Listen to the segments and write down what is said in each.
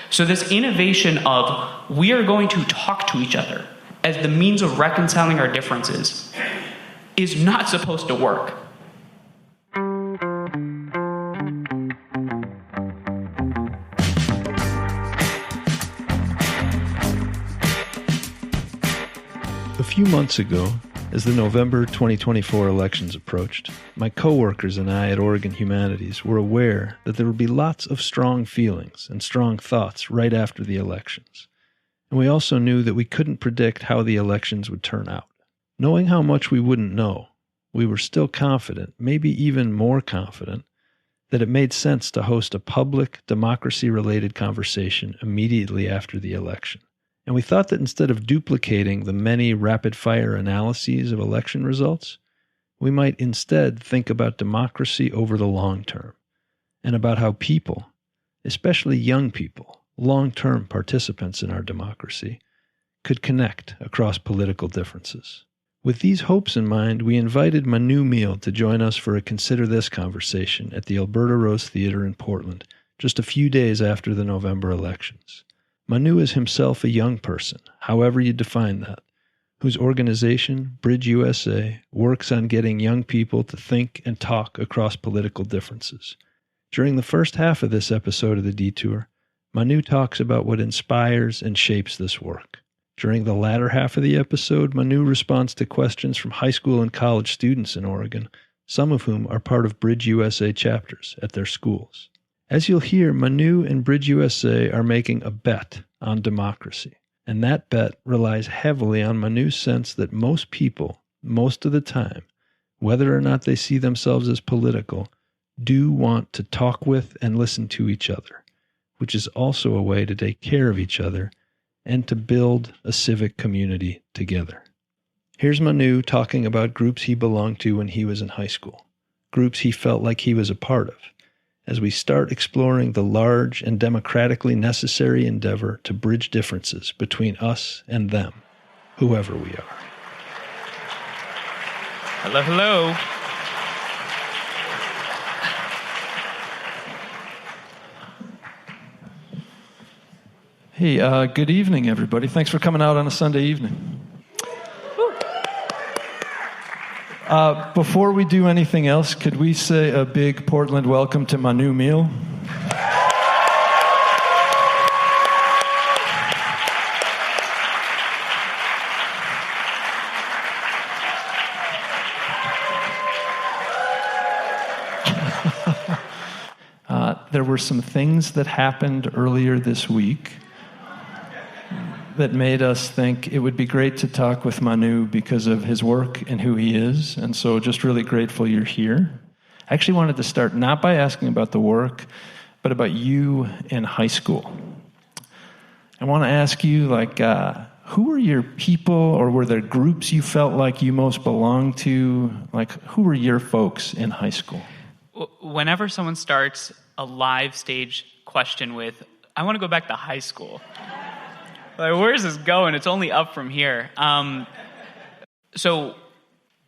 So this innovation of we are going to talk to each other as the means of reconciling our differences is not supposed to work. A few months ago, as the November 2024 elections approached, my coworkers and I at Oregon Humanities were aware that there would be lots of strong feelings and strong thoughts right after the elections. And we also knew that we couldn't predict how the elections would turn out. Knowing how much we wouldn't know, we were still confident, maybe even more confident, that it made sense to host a public, democracy-related conversation immediately after the election. And we thought that instead of duplicating the many rapid-fire analyses of election results, we might instead think about democracy over the long term, and about how people, especially young people, long-term participants in our democracy, could connect across political differences. With these hopes in mind, we invited Manu Meel to join us for a Consider This conversation at the Alberta Rose Theatre in Portland, just a few days after the November elections. Manu is himself a young person, however you define that, whose organization, BridgeUSA, works on getting young people to think and talk across political differences. During the first half of this episode of The Detour, Manu talks about what inspires and shapes this work. During the latter half of the episode, Manu responds to questions from high school and college students in Oregon, some of whom are part of BridgeUSA chapters at their schools. As you'll hear, Manu and BridgeUSA are making a bet on democracy, and that bet relies heavily on Manu's sense that most people, most of the time, whether or not they see themselves as political, do want to talk with and listen to each other, which is also a way to take care of each other and to build a civic community together. Here's Manu talking about groups he belonged to when he was in high school, groups he felt like he was a part of, as we start exploring the large and democratically necessary endeavor to bridge differences between us and them, whoever we are. Hello, hello. Hey, good evening, everybody. Thanks for coming out on a Sunday evening. Before we do anything else, could we say a big Portland welcome to Manu Meel? There were some things that happened earlier this week that made us think it would be great to talk with Manu because of his work and who he is. And so just really grateful you're here. I actually wanted to start not by asking about the work, but about you in high school. I want to ask you, who were your people, or were there groups you felt like you most belonged to? Who were your folks in high school? Whenever someone starts a live stage question with, I want to go back to high school. Where's this going? It's only up from here. So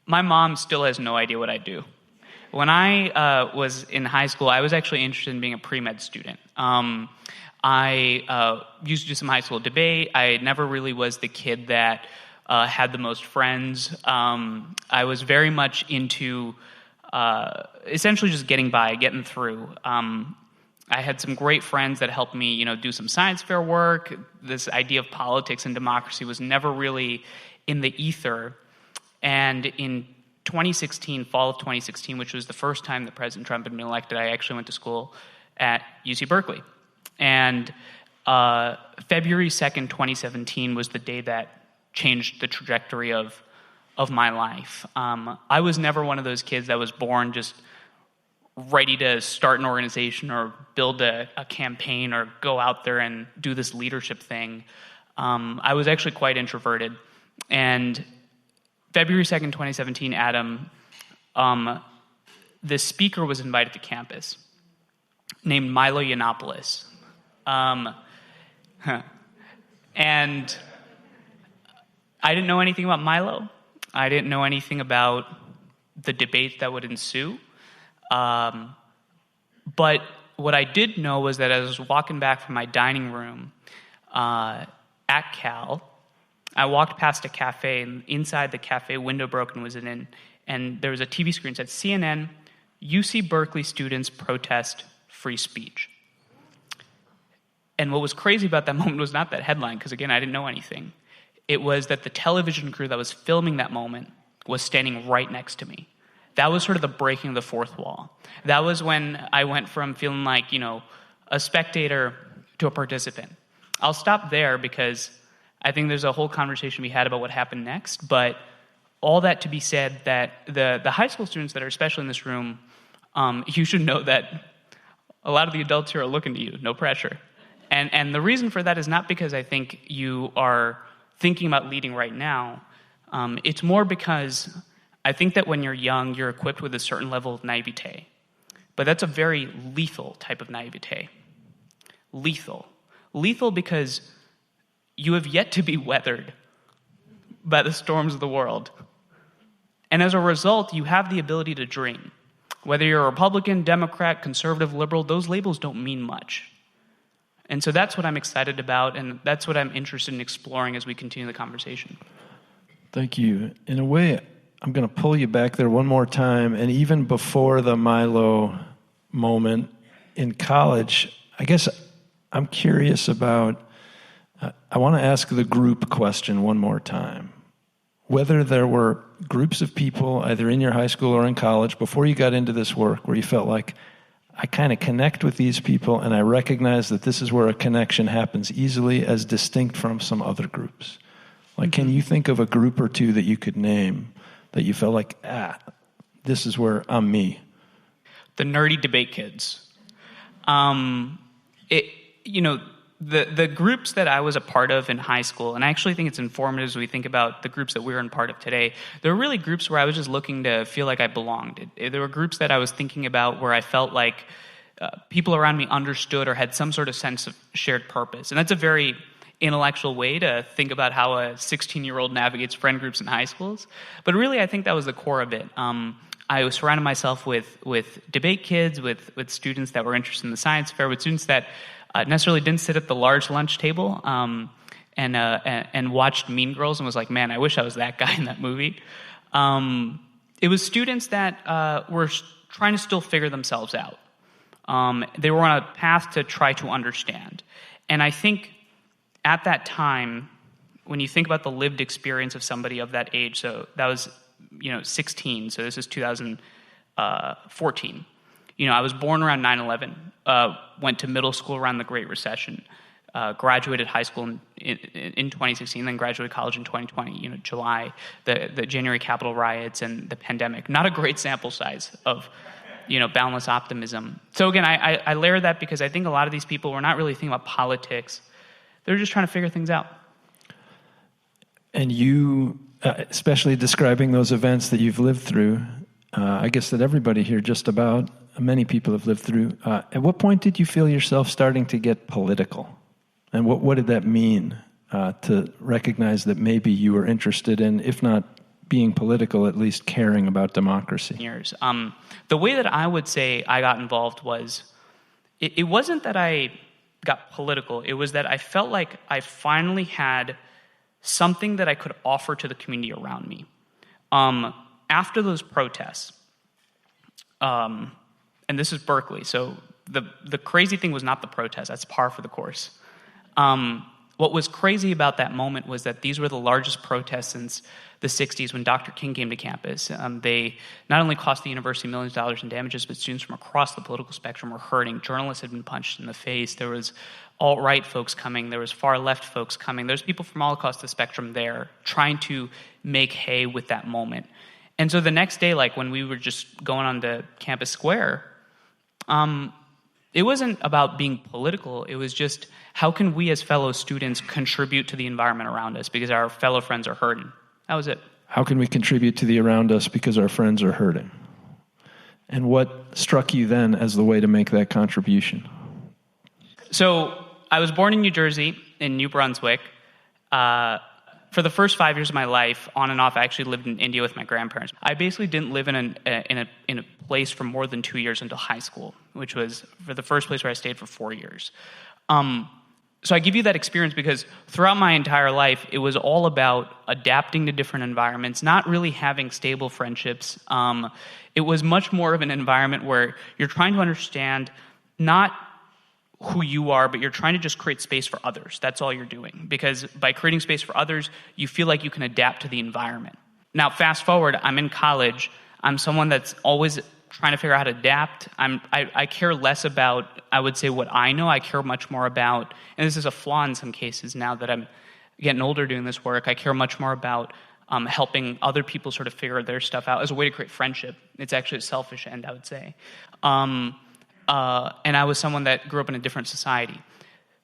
my mom still has no idea what I do. When I was in high school, I was actually interested in being a pre-med student. I used to do some high school debate. I never really was the kid that had the most friends. I was very much into essentially just getting by, getting through. I had some great friends that helped me, do some science fair work. This idea of politics and democracy was never really in the ether. And in 2016, fall of 2016, which was the first time that President Trump had been elected, I actually went to school at UC Berkeley. And February 2nd, 2017 was the day that changed the trajectory of my life. I was never one of those kids that was born just ready to start an organization or build a campaign or go out there and do this leadership thing. I was actually quite introverted. And February 2nd, 2017, Adam, this speaker was invited to campus named Milo Yiannopoulos. And I didn't know anything about Milo. I didn't know anything about the debate that would ensue. But what I did know was that as I was walking back from my dining room at Cal, I walked past a cafe, and inside the cafe, window broken was in, and there was a TV screen that said, CNN, UC Berkeley students protest free speech. And what was crazy about that moment was not that headline, because again, I didn't know anything. It was that the television crew that was filming that moment was standing right next to me. That was sort of the breaking of the fourth wall. That was when I went from feeling like, a spectator to a participant. I'll stop there because I think there's a whole conversation to be had about what happened next, but all that to be said that the high school students that are especially in this room, you should know that a lot of the adults here are looking to you, no pressure. And the reason for that is not because I think you are thinking about leading right now. It's more because I think that when you're young, you're equipped with a certain level of naivete. But that's a very lethal type of naivete. Lethal. Lethal because you have yet to be weathered by the storms of the world. And as a result, you have the ability to dream. Whether you're a Republican, Democrat, conservative, liberal, those labels don't mean much. And so that's what I'm excited about, and that's what I'm interested in exploring as we continue the conversation. Thank you. In a way, I'm going to pull you back there one more time, and even before the Milo moment in college, I guess I'm curious about, I want to ask the group question one more time. Whether there were groups of people, either in your high school or in college, before you got into this work, where you felt like, I kind of connect with these people, and I recognize that this is where a connection happens easily as distinct from some other groups. Like, can you think of a group or two that you could name that you felt like, this is where I'm me? The nerdy debate kids. The groups that I was a part of in high school, and I actually think it's informative as we think about the groups that we're in part of today, there were really groups where I was just looking to feel like I belonged. There were groups that I was thinking about where I felt like people around me understood or had some sort of sense of shared purpose. And that's a very intellectual way to think about how a 16-year-old navigates friend groups in high schools. But really, I think that was the core of it. I was surrounded myself with debate kids, with students that were interested in the science fair, with students that necessarily didn't sit at the large lunch table and watched Mean Girls and was like, man, I wish I was that guy in that movie. It was students that were trying to still figure themselves out. They were on a path to try to understand. And I think at that time, when you think about the lived experience of somebody of that age, so that was 16, so this is 2014. I was born around 9/11, went to middle school around the Great Recession, graduated high school in 2016, then graduated college in 2020, July, the January Capitol riots and the pandemic. Not a great sample size of, boundless optimism. So again, I layer that because I think a lot of these people were not really thinking about politics. They're just trying to figure things out. And you, especially describing those events that you've lived through, I guess that everybody here just about, many people have lived through. At what point did you feel yourself starting to get political? And what did that mean to recognize that maybe you were interested in, if not being political, at least caring about democracy? Years. The way that I would say I got involved was, it wasn't that I got political. It was that I felt like I finally had something that I could offer to the community around me. After those protests, and this is Berkeley, so the crazy thing was not the protest. That's par for the course. What was crazy about that moment was that these were the largest protests since the 60s when Dr. King came to campus. They not only cost the university millions of dollars in damages, but students from across the political spectrum were hurting. Journalists had been punched in the face. There was alt-right folks coming. There was far-left folks coming. There's people from all across the spectrum there trying to make hay with that moment. And so the next day, like when we were just going on to Campus Square, it wasn't about being political. It was just, how can we as fellow students contribute to the environment around us because our fellow friends are hurting? That was it. How can we contribute to the around us because our friends are hurting? And what struck you then as the way to make that contribution? So I was born in New Jersey, in New Brunswick. for the first 5 years of my life, on and off, I actually lived in India with my grandparents. I basically didn't live in a place for more than 2 years until high school, which was for the first place where I stayed for 4 years. So I give you that experience because throughout my entire life, it was all about adapting to different environments, not really having stable friendships. It was much more of an environment where you're trying to understand not who you are, but you're trying to just create space for others. That's all you're doing. Because by creating space for others, you feel like you can adapt to the environment. Now, fast forward, I'm in college. I'm someone that's always trying to figure out how to adapt. I care less about, I would say, what I know. I care much more about, and this is a flaw in some cases now that I'm getting older doing this work, I care much more about helping other people sort of figure their stuff out as a way to create friendship. It's actually a selfish end, I would say. And I was someone that grew up in a different society.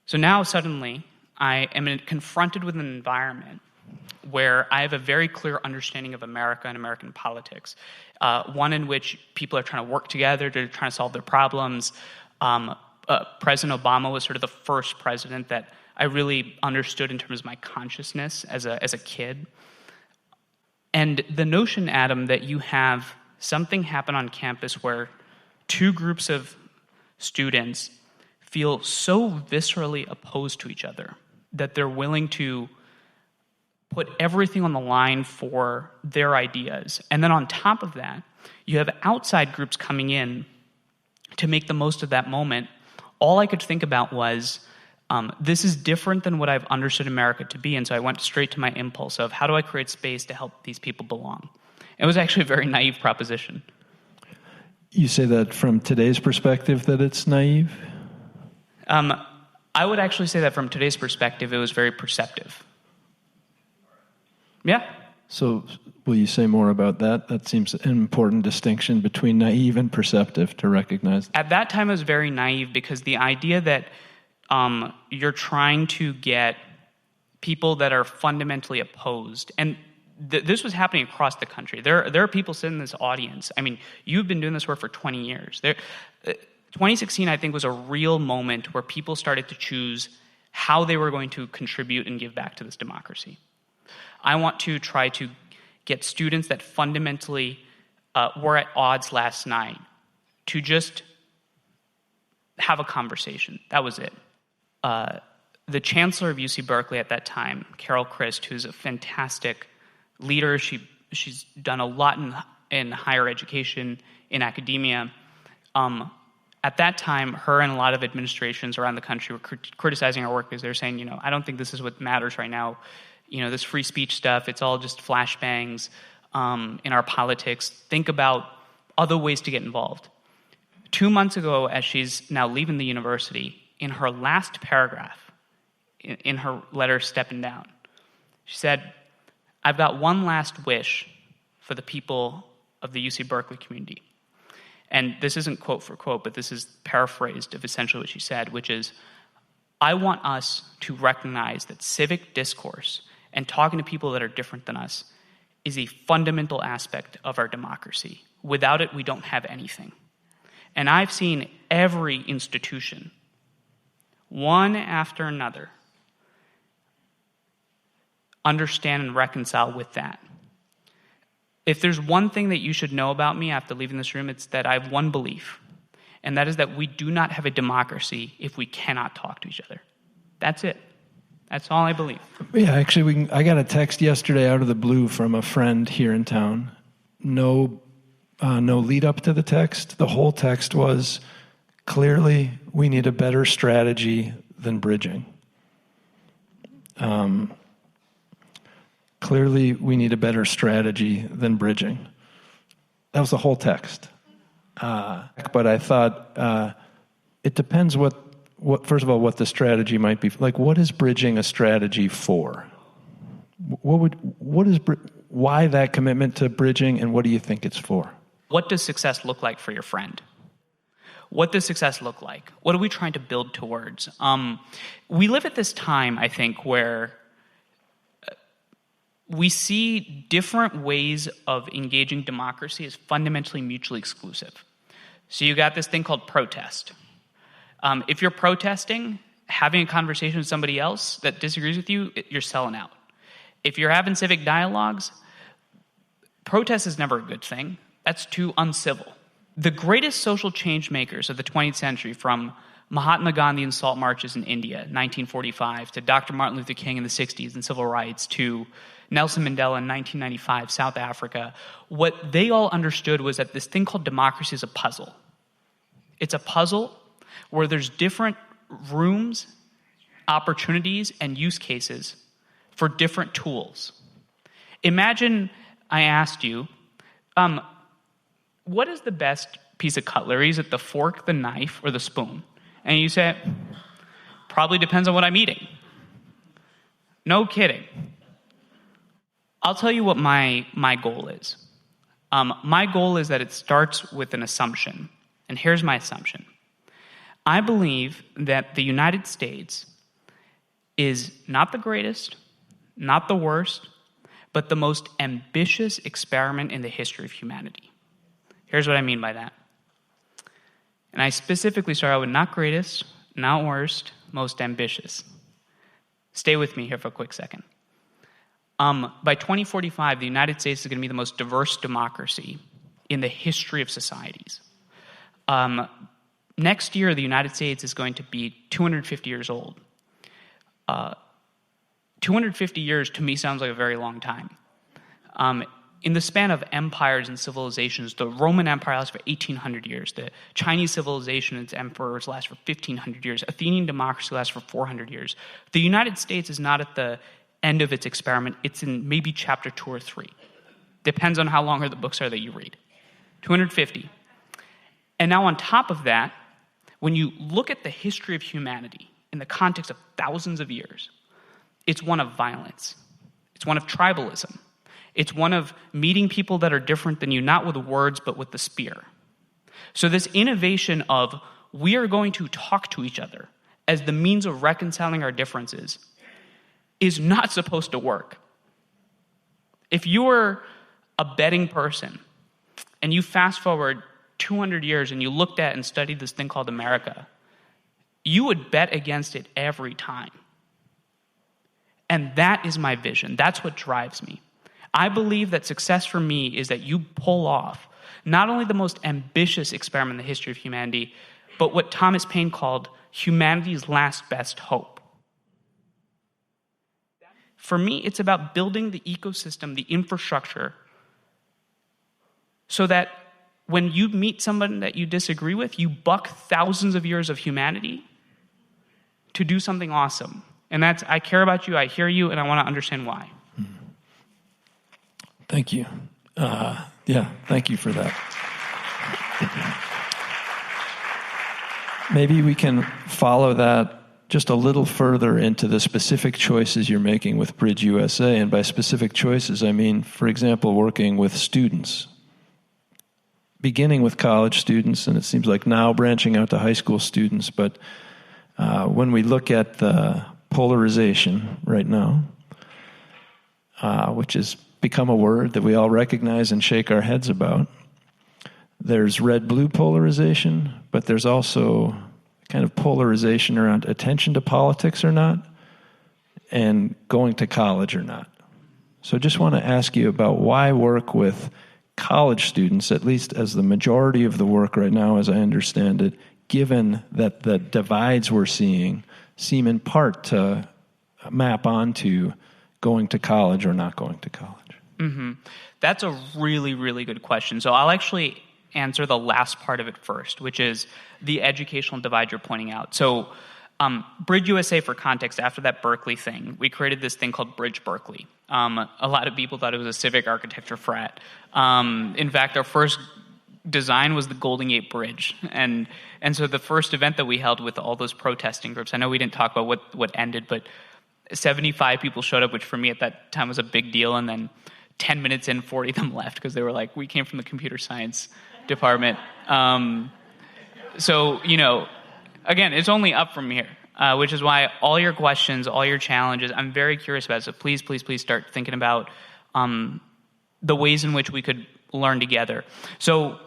So now suddenly I am confronted with an environment where I have a very clear understanding of America and American politics. One in which people are trying to work together, they're trying to solve their problems. President Obama was sort of the first president that I really understood in terms of my consciousness as a kid. And the notion, Adam, that you have something happen on campus where two groups of students feel so viscerally opposed to each other that they're willing to put everything on the line for their ideas. And then on top of that, you have outside groups coming in to make the most of that moment. All I could think about was, this is different than what I've understood America to be, and so I went straight to my impulse of, how do I create space to help these people belong? It was actually a very naive proposition. You say that from today's perspective that it's naive? I would actually say that from today's perspective, it was very perceptive. Yeah. So will you say more about that? That seems an important distinction between naive and perceptive to recognize. At that time, I was very naive because the idea that you're trying to get people that are fundamentally opposed, and this was happening across the country. There are people sitting in this audience. I mean, you've been doing this work for 20 years. 2016, I think, was a real moment where people started to choose how they were going to contribute and give back to this democracy. I want to try to get students that fundamentally were at odds last night to just have a conversation. That was it. The chancellor of UC Berkeley at that time, Carol Christ, who's a fantastic leader, she's done a lot in higher education, in academia. At that time, her and a lot of administrations around the country were criticizing our work because they're saying, I don't think this is what matters right now. This free speech stuff, it's all just flashbangs in our politics. Think about other ways to get involved. 2 months ago, as she's now leaving the university, in her last paragraph, in her letter stepping down, she said, I've got one last wish for the people of the UC Berkeley community. And this isn't quote for quote, but this is paraphrased of essentially what she said, which is, I want us to recognize that civic discourse and talking to people that are different than us is a fundamental aspect of our democracy. Without it, we don't have anything. And I've seen every institution, one after another, understand and reconcile with that. If there's one thing that you should know about me after leaving this room, it's that I have one belief, and that is that we do not have a democracy if we cannot talk to each other. That's it. That's all I believe. Yeah, actually, I got a text yesterday out of the blue from a friend here in town. No lead up to the text. The whole text was, clearly, we need a better strategy than bridging. Clearly, we need a better strategy than bridging. That was the whole text. But I thought it depends what first of all, what the strategy might be. Like, what is bridging a strategy for? Why that commitment to bridging, and what do you think it's for? What does success look like for your friend? What does success look like? What are we trying to build towards? We live at this time, I think, where we see different ways of engaging democracy as fundamentally mutually exclusive. So you got this thing called protest. If you're protesting, having a conversation with somebody else that disagrees with you, you're selling out. If you're having civic dialogues, protest is never a good thing. That's too uncivil. The greatest social change makers of the 20th century, from Mahatma Gandhi and salt marches in India, 1945, to Dr. Martin Luther King in the 60s and civil rights, to Nelson Mandela in 1995, South Africa, what they all understood was that this thing called democracy is a puzzle. It's a puzzle where there's different rooms, opportunities, and use cases for different tools. Imagine I asked you, what is the best piece of cutlery? Is it the fork, the knife, or the spoon? And you say, probably depends on what I'm eating. No kidding. I'll tell you what my goal is. My goal is that it starts with an assumption. And here's my assumption. I believe that the United States is not the greatest, not the worst, but the most ambitious experiment in the history of humanity. Here's what I mean by that. And I specifically start out with not greatest, not worst, most ambitious. Stay with me here for a quick second. By 2045, the United States is going to be the most diverse democracy in the history of societies. Next year, the United States is going to be 250 years old. 250 years, to me, sounds like a very long time. In the span of empires and civilizations, the Roman Empire lasts for 1,800 years. The Chinese civilization and its emperors last for 1,500 years. Athenian democracy lasts for 400 years. The United States is not at the end of its experiment. It's in maybe chapter 2 or 3. Depends on how long the books are that you read. 250. And now on top of that, when you look at the history of humanity in the context of thousands of years, it's one of violence. It's one of tribalism. It's one of meeting people that are different than you, not with words, but with the spear. So this innovation of we are going to talk to each other as the means of reconciling our differences is not supposed to work. If you were a betting person and you fast forward 200 years and you looked at and studied this thing called America, you would bet against it every time. And that is my vision. That's what drives me. I believe that success for me is that you pull off not only the most ambitious experiment in the history of humanity, but what Thomas Paine called humanity's last best hope. For me, it's about building the ecosystem, the infrastructure, so that when you meet someone that you disagree with, you buck thousands of years of humanity to do something awesome. And that's, I care about you, I hear you, and I want to understand why. Thank you. Thank you for that. Maybe we can follow that just a little further into the specific choices you're making with BridgeUSA. And by specific choices, I mean, for example, working with students. Beginning with college students, and it seems like now branching out to high school students. But when we look at the polarization right now, which has become a word that we all recognize and shake our heads about. There's red-blue polarization, but there's also kind of polarization around attention to politics or not, and going to college or not. So I just want to ask you about why work with college students, at least as the majority of the work right now, as I understand it, given that the divides we're seeing seem in part to map onto going to college or not going to college. Mm-hmm. That's a really, really good question. So I'll actually answer the last part of it first, which is the educational divide you're pointing out. So BridgeUSA, for context, after that Berkeley thing, we created this thing called Bridge Berkeley. A lot of people thought it was a civic architecture frat. In fact, our first design was the Golden Gate Bridge. And so the first event that we held with all those protesting groups, I know we didn't talk about what ended, but 75 people showed up, which for me at that time was a big deal. And then 10 minutes in, 40 of them left because they were like, we came from the computer science department. So, again, it's only up from here, which is why all your questions, all your challenges, I'm very curious about. So please, please, please start thinking about the ways in which we could learn together. So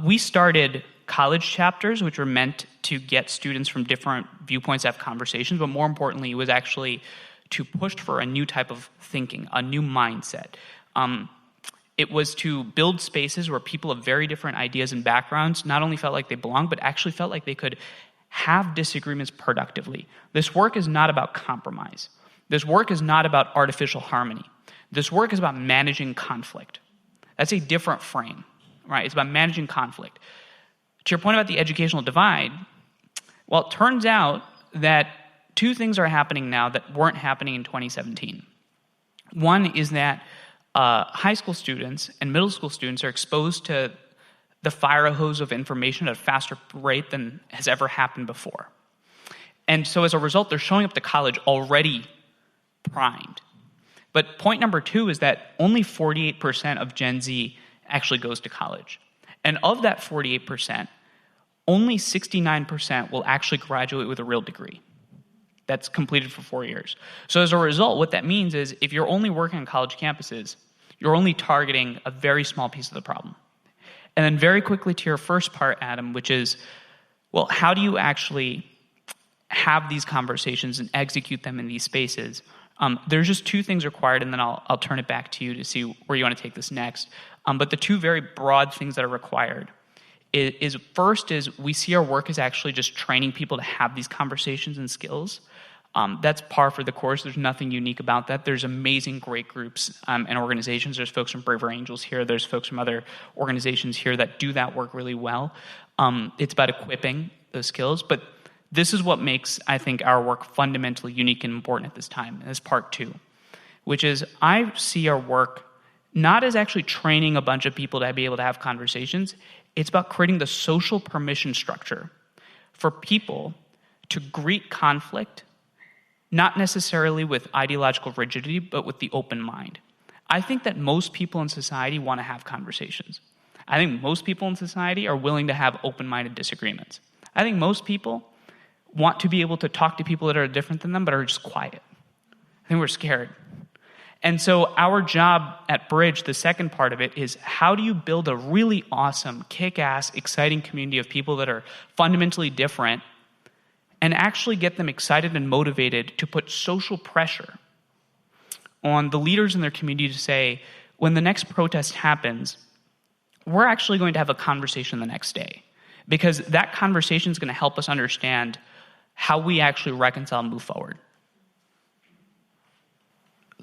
we started college chapters, which were meant to get students from different viewpoints to have conversations, but more importantly, it was actually to push for a new type of thinking, a new mindset. It was to build spaces where people of very different ideas and backgrounds not only felt like they belonged, but actually felt like they could have disagreements productively. This work is not about compromise. This work is not about artificial harmony. This work is about managing conflict. That's a different frame, right? It's about managing conflict. To your point about the educational divide, well, it turns out that two things are happening now that weren't happening in 2017. One is that high school students and middle school students are exposed to the fire hose of information at a faster rate than has ever happened before. And so as a result, they're showing up to college already primed. But point number two is that only 48% of Gen Z actually goes to college. And of that 48%, only 69% will actually graduate with a real degree that's completed for 4 years. So as a result, what that means is if you're only working on college campuses, you're only targeting a very small piece of the problem. And then very quickly to your first part, Adam, which is, well, how do you actually have these conversations and execute them in these spaces? There's just two things required, and then I'll turn it back to you to see where you want to take this next. But the two very broad things that are required is first is we see our work as actually just training people to have these conversations and skills. That's par for the course. There's nothing unique about that. There's amazing, great groups and organizations. There's folks from Braver Angels here. There's folks from other organizations here that do that work really well. It's about equipping those skills. But this is what makes, I think, our work fundamentally unique and important at this time. And this is part two, which is I see our work not as actually training a bunch of people to be able to have conversations. It's about creating the social permission structure for people to greet conflict, not necessarily with ideological rigidity, but with the open mind. I think that most people in society want to have conversations. I think most people in society are willing to have open-minded disagreements. I think most people want to be able to talk to people that are different than them, but are just quiet. I think we're scared. And so our job at Bridge, the second part of it, is how do you build a really awesome, kick-ass, exciting community of people that are fundamentally different and actually get them excited and motivated to put social pressure on the leaders in their community to say, when the next protest happens, we're actually going to have a conversation the next day. Because that conversation is going to help us understand how we actually reconcile and move forward.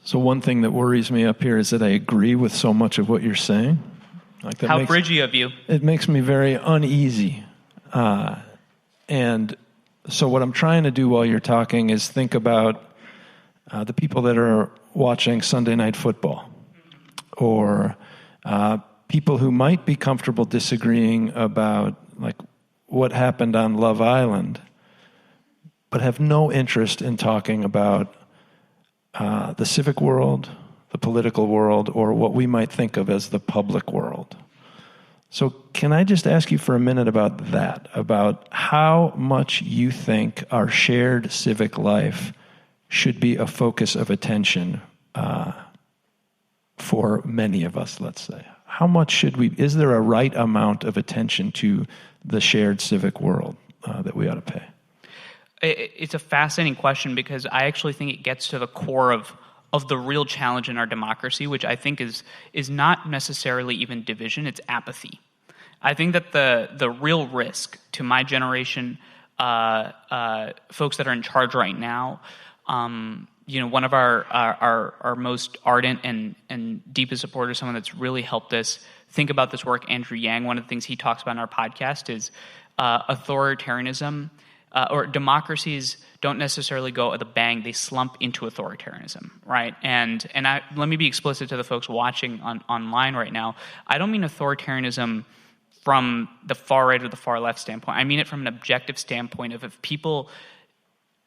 So one thing that worries me up here is that I agree with so much of what you're saying. Like that how bridgey of you. It makes me very uneasy. And so what I'm trying to do while you're talking is think about the people that are watching Sunday Night Football, or people who might be comfortable disagreeing about like what happened on Love Island, but have no interest in talking about the civic world, the political world, or what we might think of as the public world. So can I just ask you for a minute about that, about how much you think our shared civic life should be a focus of attention for many of us, let's say? How much should we, is there a right amount of attention to the shared civic world that we ought to pay? It's a fascinating question because I actually think it gets to the core of the real challenge in our democracy, which I think is not necessarily even division, it's apathy. I think that the real risk to my generation, folks that are in charge right now, one of our most ardent and deepest supporters, someone that's really helped us think about this work, Andrew Yang, one of the things he talks about in our podcast is authoritarianism. Or democracies don't necessarily go at a bang; they slump into authoritarianism, right? And let me be explicit to the folks watching online right now. I don't mean authoritarianism from the far right or the far left standpoint. I mean it from an objective standpoint of if people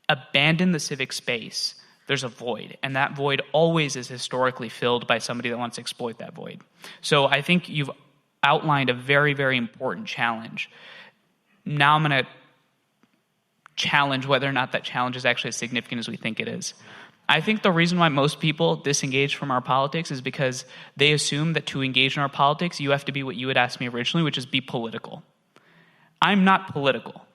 abandon the civic space, there's a void, and that void always is historically filled by somebody that wants to exploit that void. So I think you've outlined a very, very important challenge. Now I'm going to challenge whether or not that challenge is actually as significant as we think it is. I think the reason why most people disengage from our politics is because they assume that to engage in our politics, you have to be what you had asked me originally, which is be political. I'm not political.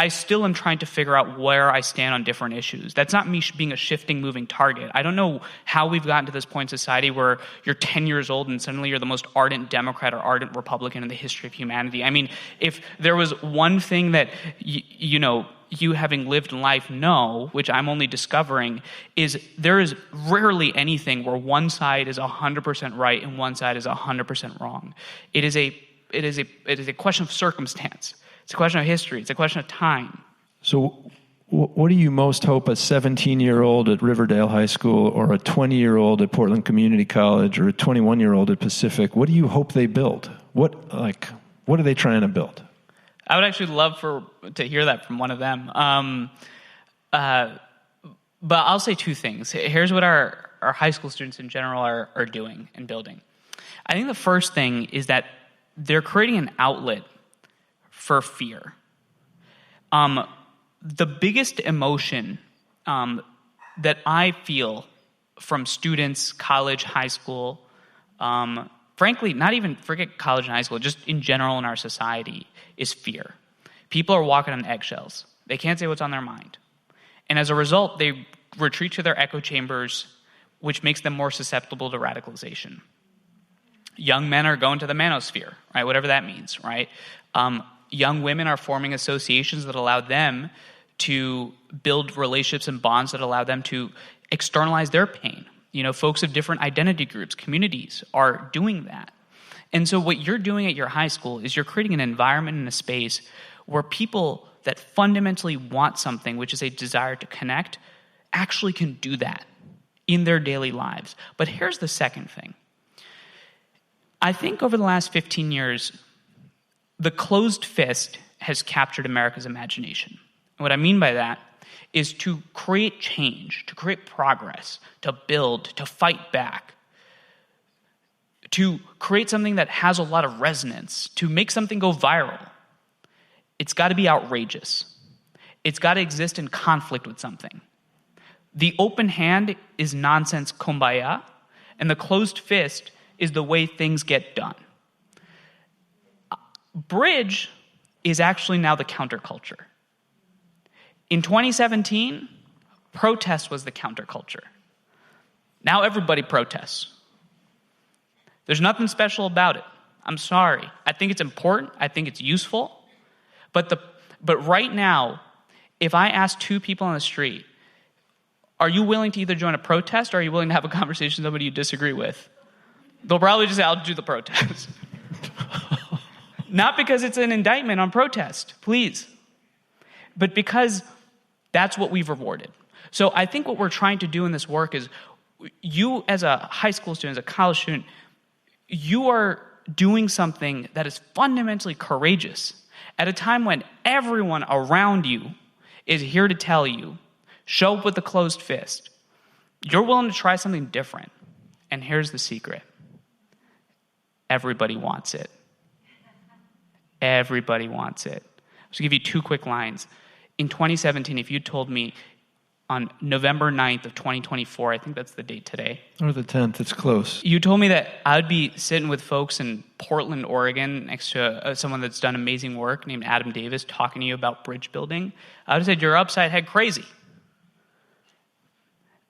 I still am trying to figure out where I stand on different issues. That's not me being a shifting, moving target. I don't know how we've gotten to this point in society where you're 10 years old and suddenly you're the most ardent Democrat or ardent Republican in the history of humanity. I mean, if there was one thing that, you having lived in life know, which I'm only discovering, is there is rarely anything where one side is 100% right and one side is 100% wrong. It is a question of circumstance. It's a question of history. It's a question of time. So what do you most hope a 17-year-old at Riverdale High School or a 20-year-old at Portland Community College or a 21-year-old at Pacific, what do you hope they build? What are they trying to build? I would actually love to hear that from one of them. But I'll say two things. Here's what our high school students in general are doing and building. I think the first thing is that they're creating an outlet for fear. The biggest emotion that I feel from students, college, high school, frankly, not even forget college and high school, just in general in our society, is fear. People are walking on eggshells. They can't say what's on their mind. And as a result, they retreat to their echo chambers, which makes them more susceptible to radicalization. Young men are going to the manosphere, right? Whatever that means, right? Young women are forming associations that allow them to build relationships and bonds that allow them to externalize their pain. Folks of different identity groups, communities are doing that. And so what you're doing at your high school is you're creating an environment and a space where people that fundamentally want something, which is a desire to connect, actually can do that in their daily lives. But here's the second thing. I think over the last 15 years, the closed fist has captured America's imagination. And what I mean by that is to create change, to create progress, to build, to fight back, to create something that has a lot of resonance, to make something go viral. It's got to be outrageous. It's got to exist in conflict with something. The open hand is nonsense kumbaya, and the closed fist is the way things get done. Bridge is actually now the counterculture. In 2017, protest was the counterculture. Now everybody protests. There's nothing special about it. I'm sorry. I think it's important. I think it's useful. But right now, if I ask two people on the street, are you willing to either join a protest or are you willing to have a conversation with somebody you disagree with? They'll probably just say, I'll do the protest. Not because it's an indictment on protest, please, but because that's what we've rewarded. So I think what we're trying to do in this work is you as a high school student, as a college student, you are doing something that is fundamentally courageous at a time when everyone around you is here to tell you, show up with a closed fist. You're willing to try something different. And here's the secret. Everybody wants it. Everybody wants it. I'll just give you two quick lines. In 2017, if you told me on November 9th of 2024, I think that's the date today. Or the 10th, it's close. You told me that I'd be sitting with folks in Portland, Oregon, next to someone that's done amazing work named Adam Davis, talking to you about bridge building. I would have said, you're upside head crazy.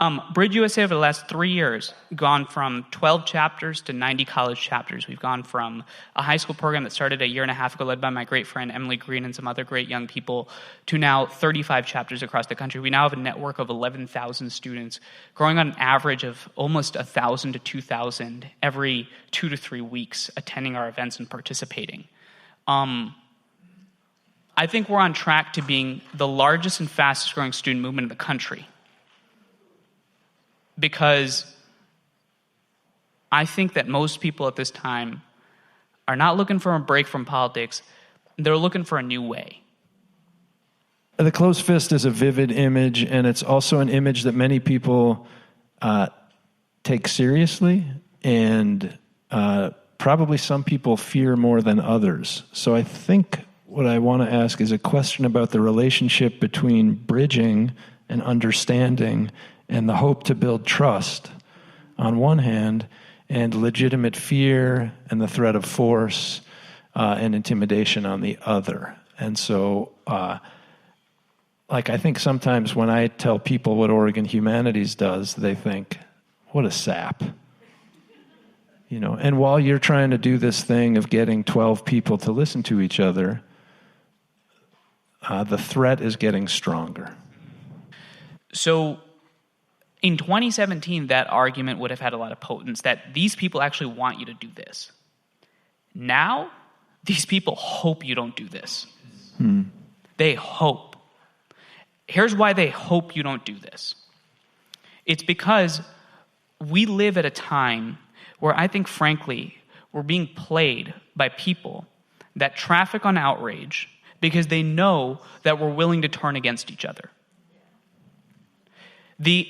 BridgeUSA over the last 3 years gone from 12 chapters to 90 college chapters. We've gone from a high school program that started a year and a half ago led by my great friend Emily Green and some other great young people to now 35 chapters across the country. We now have a network of 11,000 students growing on an average of almost 1,000 to 2,000 every 2 to 3 weeks attending our events and participating. I think we're on track to being the largest and fastest growing student movement in the country. Because I think that most people at this time are not looking for a break from politics. They're looking for a new way. The closed fist is a vivid image, and it's also an image that many people take seriously, and probably some people fear more than others. So I think what I want to ask is a question about the relationship between bridging and understanding and the hope to build trust on one hand, and legitimate fear and the threat of force and intimidation on the other. And so I think sometimes when I tell people what Oregon Humanities does, they think, what a sap. And while you're trying to do this thing of getting 12 people to listen to each other, the threat is getting stronger. So in 2017, that argument would have had a lot of potence, that these people actually want you to do this. Now, these people hope you don't do this. They hope. Here's why they hope you don't do this. It's because we live at a time where I think, frankly, we're being played by people that traffic on outrage because they know that we're willing to turn against each other. Raise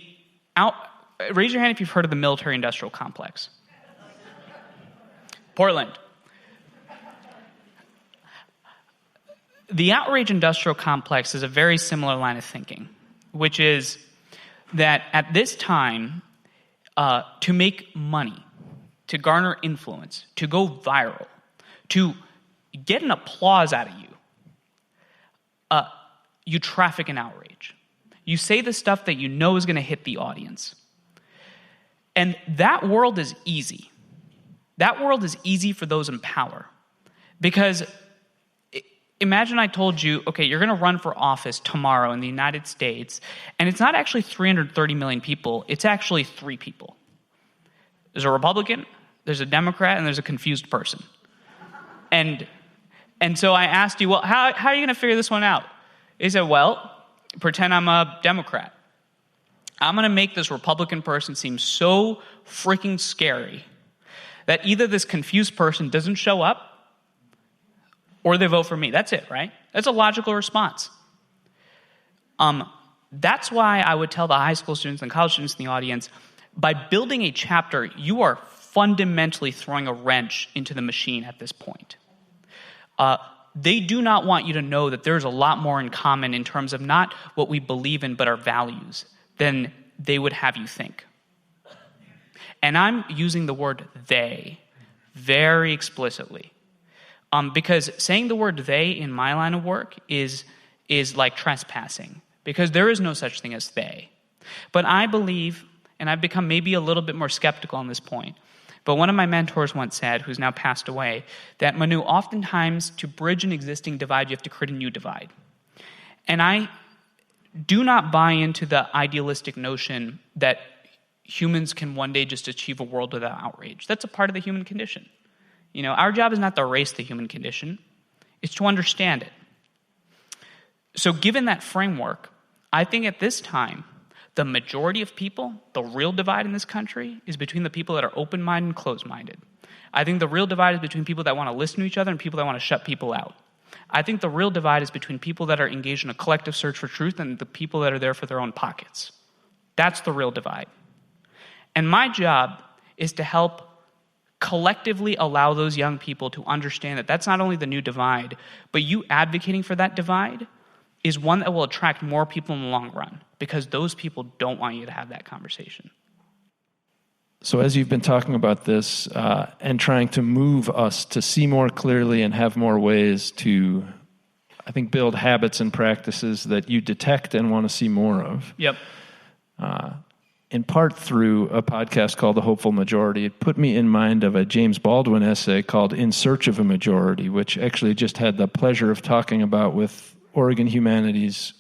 your hand if you've heard of the military-industrial complex. Portland. The outrage industrial complex is a very similar line of thinking, which is that at this time, to make money, to garner influence, to go viral, to get an applause out of you, you traffic in outrage. You say the stuff that you know is going to hit the audience. And that world is easy. That world is easy for those in power. Because imagine I told you, okay, you're going to run for office tomorrow in the United States, and it's not actually 330 million people, it's actually 3 people. There's a Republican, there's a Democrat, and there's a confused person. And so I asked you, well, how are you going to figure this one out? He said, well, pretend I'm a Democrat. I'm going to make this Republican person seem so freaking scary that either this confused person doesn't show up or they vote for me. That's it, right? That's a logical response. That's why I would tell the high school students and college students in the audience, by building a chapter, you are fundamentally throwing a wrench into the machine at this point. They do not want you to know that there's a lot more in common in terms of not what we believe in, but our values, than they would have you think. And I'm using the word they very explicitly. Because saying the word they in my line of work is like trespassing, because there is no such thing as they. But I believe, and I've become maybe a little bit more skeptical on this point, but one of my mentors once said, who's now passed away, that Manu, oftentimes to bridge an existing divide, you have to create a new divide. And I do not buy into the idealistic notion that humans can one day just achieve a world without outrage. That's a part of the human condition. Our job is not to erase the human condition, it's to understand it. So given that framework, I think at this time, the majority of people, the real divide in this country, is between the people that are open-minded and closed-minded. I think the real divide is between people that want to listen to each other and people that want to shut people out. I think the real divide is between people that are engaged in a collective search for truth and the people that are there for their own pockets. That's the real divide. And my job is to help collectively allow those young people to understand that that's not only the new divide, but you advocating for that divide is one that will attract more people in the long run, because those people don't want you to have that conversation. So as you've been talking about this and trying to move us to see more clearly and have more ways to, I think, build habits and practices that you detect and want to see more of. Yep. In part through a podcast called The Hopeful Majority, it put me in mind of a James Baldwin essay called In Search of a Majority, which actually just had the pleasure of talking about with Oregon Humanities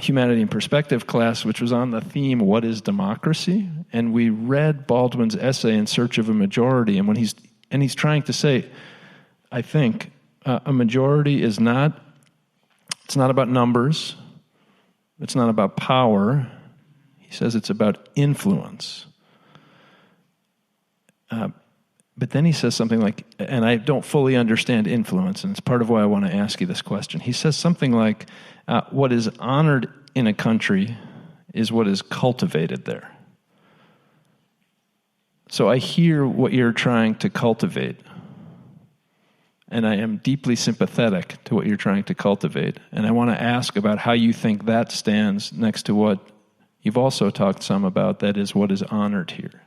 Humanity and Perspective class, which was on the theme, what is democracy? And we read Baldwin's essay In Search of a Majority, and he's trying to say, I think, a majority is not, it's not about numbers, it's not about power. He says it's about influence. But then he says something like, and I don't fully understand influence, and it's part of why I want to ask you this question. He says something like, what is honored in a country is what is cultivated there. So I hear what you're trying to cultivate, and I am deeply sympathetic to what you're trying to cultivate, and I want to ask about how you think that stands next to what you've also talked some about, that is what is honored here.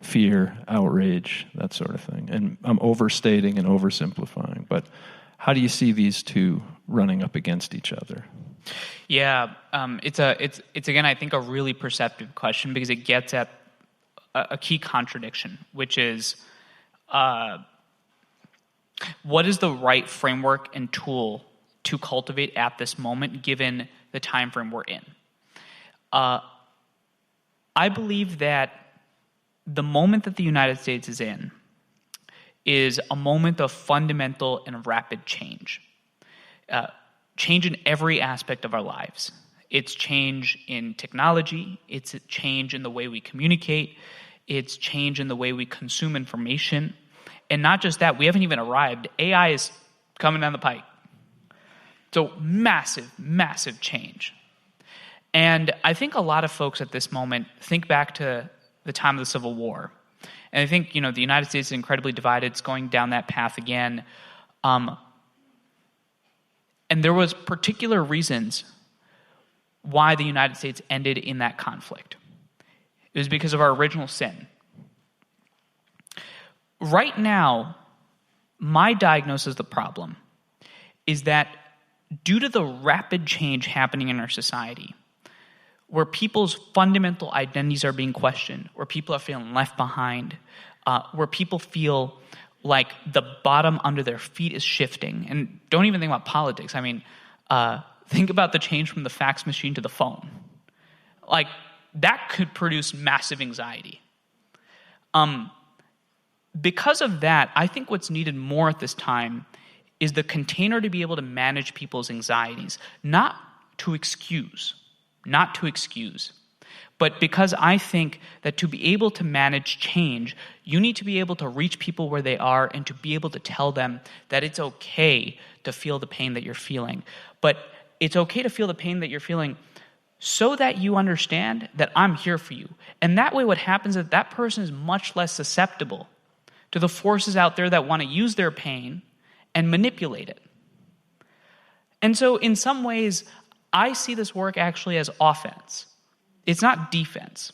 Fear, outrage, that sort of thing. And I'm overstating and oversimplifying, but how do you see these two running up against each other? Yeah, it's again, I think, a really perceptive question because it gets at a key contradiction, which is what is the right framework and tool to cultivate at this moment, given the time frame we're in? I believe that the moment that the United States is in is a moment of fundamental and rapid change. Change in every aspect of our lives. It's change in technology. It's a change in the way we communicate. It's change in the way we consume information. And not just that, we haven't even arrived. AI is coming down the pike. So massive, massive change. And I think a lot of folks at this moment think back to the time of the Civil War. And I think, the United States is incredibly divided. It's going down that path again. And there was particular reasons why the United States ended in that conflict. It was because of our original sin. Right now, my diagnosis of the problem is that due to the rapid change happening in our society, where people's fundamental identities are being questioned, where people are feeling left behind, where people feel like the bottom under their feet is shifting. And don't even think about politics. I mean, think about the change from the fax machine to the phone. Like, that could produce massive anxiety. Because of that, I think what's needed more at this time is the container to be able to manage people's anxieties, not to excuse, but because I think that to be able to manage change, you need to be able to reach people where they are and to be able to tell them that it's okay to feel the pain that you're feeling. But it's okay to feel the pain that you're feeling so that you understand that I'm here for you. And that way what happens is that person is much less susceptible to the forces out there that want to use their pain and manipulate it. And so in some ways, I see this work actually as offense. It's not defense.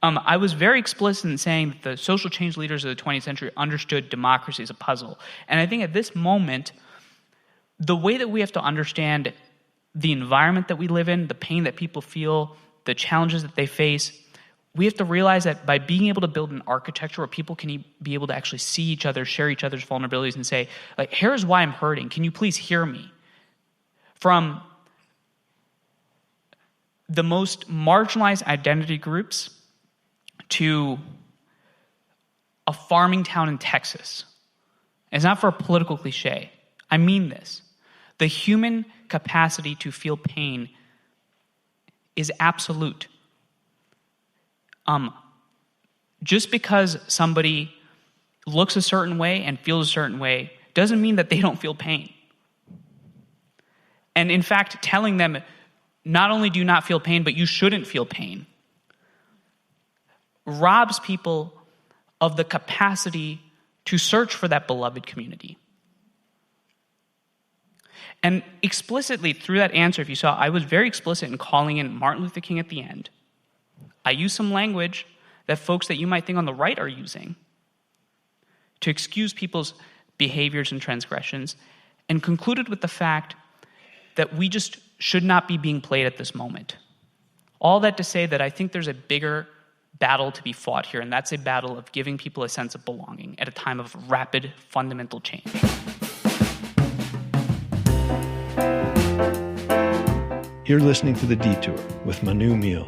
I was very explicit in saying that the social change leaders of the 20th century understood democracy as a puzzle. And I think at this moment, the way that we have to understand the environment that we live in, the pain that people feel, the challenges that they face, we have to realize that by being able to build an architecture where people can be able to actually see each other, share each other's vulnerabilities, and say, like, here's why I'm hurting. Can you please hear me? From the most marginalized identity groups to a farming town in Texas. It's not for a political cliche. I mean this. The human capacity to feel pain is absolute. Just because somebody looks a certain way and feels a certain way doesn't mean that they don't feel pain. And in fact, telling them, not only do you not feel pain, but you shouldn't feel pain, robs people of the capacity to search for that beloved community. And explicitly through that answer, if you saw, I was very explicit in calling in Martin Luther King at the end. I used some language that folks that you might think on the right are using to excuse people's behaviors and transgressions, and concluded with the fact that we just should not be being played at this moment. All that to say that I think there's a bigger battle to be fought here, and that's a battle of giving people a sense of belonging at a time of rapid, fundamental change. You're listening to The Detour with Manu Meel.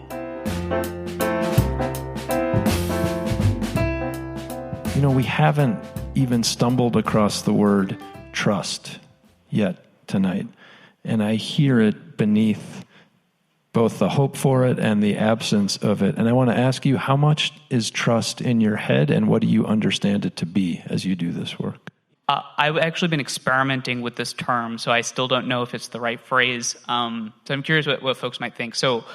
We haven't even stumbled across the word trust yet tonight. And I hear it beneath both the hope for it and the absence of it. And I want to ask you, how much is trust in your head, and what do you understand it to be as you do this work? I've actually been experimenting with this term, so I still don't know if it's the right phrase. So I'm curious what folks might think. So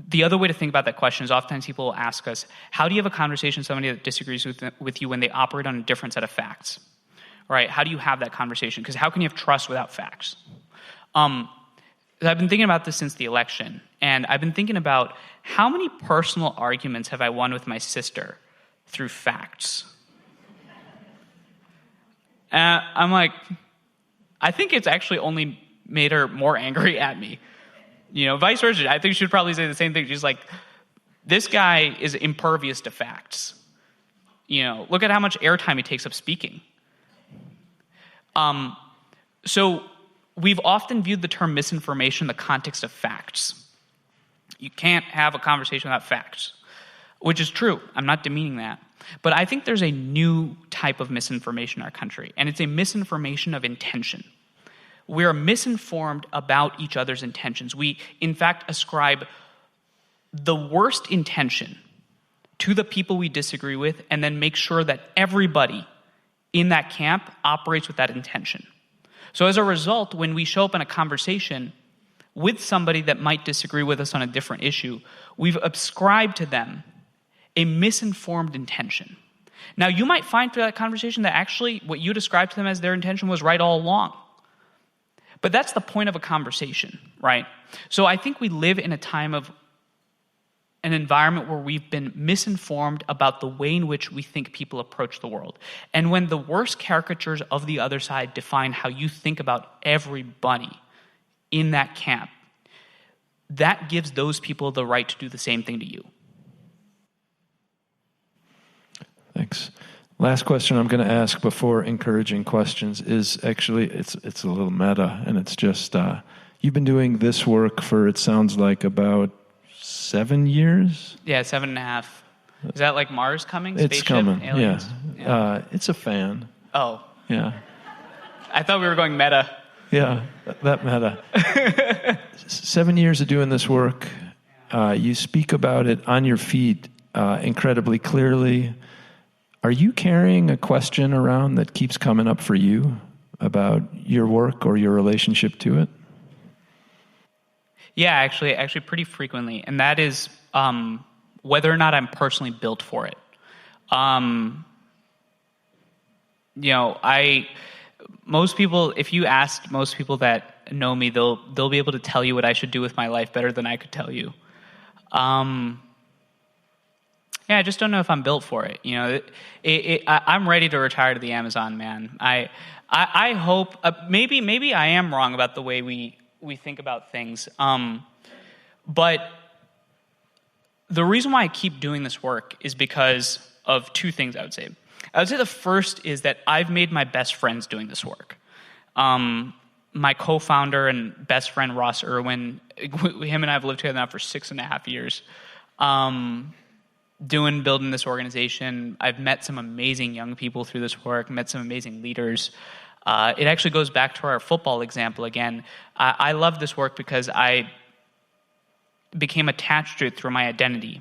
the other way to think about that question is oftentimes people will ask us, how do you have a conversation with somebody that disagrees with you when they operate on a different set of facts? Right? How do you have that conversation? Because how can you have trust without facts? I've been thinking about this since the election, and I've been thinking about how many personal arguments have I won with my sister through facts? I'm like, I think it's actually only made her more angry at me. Vice versa. I think she would probably say the same thing. She's like, this guy is impervious to facts. Look at how much airtime he takes up speaking. So we've often viewed the term misinformation in the context of facts. You can't have a conversation without facts, which is true. I'm not demeaning that. But I think there's a new type of misinformation in our country, and it's a misinformation of intention. We are misinformed about each other's intentions. We, in fact, ascribe the worst intention to the people we disagree with and then make sure that everybody in that camp operates with that intention. So as a result, when we show up in a conversation with somebody that might disagree with us on a different issue, we've ascribed to them a misinformed intention. Now, you might find through that conversation that actually what you described to them as their intention was right all along. But that's the point of a conversation, right? So I think we live in a time of an environment where we've been misinformed about the way in which we think people approach the world. And when the worst caricatures of the other side define how you think about everybody in that camp, that gives those people the right to do the same thing to you. Thanks. Last question I'm going to ask before encouraging questions is actually, it's a little meta, and it's just, you've been doing this work for, it sounds like, about 7 years? Yeah, 7.5. Is that like Mars coming? It's Spaceship? coming, Aliens? Yeah. It's a fan. Oh. Yeah. I thought we were going meta. Yeah, that meta. 7 years of doing this work. You speak about it on your feed incredibly clearly. Are you carrying a question around that keeps coming up for you about your work or your relationship to it? Yeah, actually pretty frequently. And that is whether or not I'm personally built for it. Most people, if you asked most people that know me, they'll be able to tell you what I should do with my life better than I could tell you. Yeah, I just don't know if I'm built for it. I'm ready to retire to the Amazon, man. I hope maybe I am wrong about the way we think about things. But the reason why I keep doing this work is because of two things, I would say. I would say the first is that I've made my best friends doing this work. My co-founder and best friend, Ross Irwin, him and I have lived together now for 6.5 years. Building this organization. I've met some amazing young people through this work, met some amazing leaders. It actually goes back to our football example again. I love this work because I became attached to it through my identity.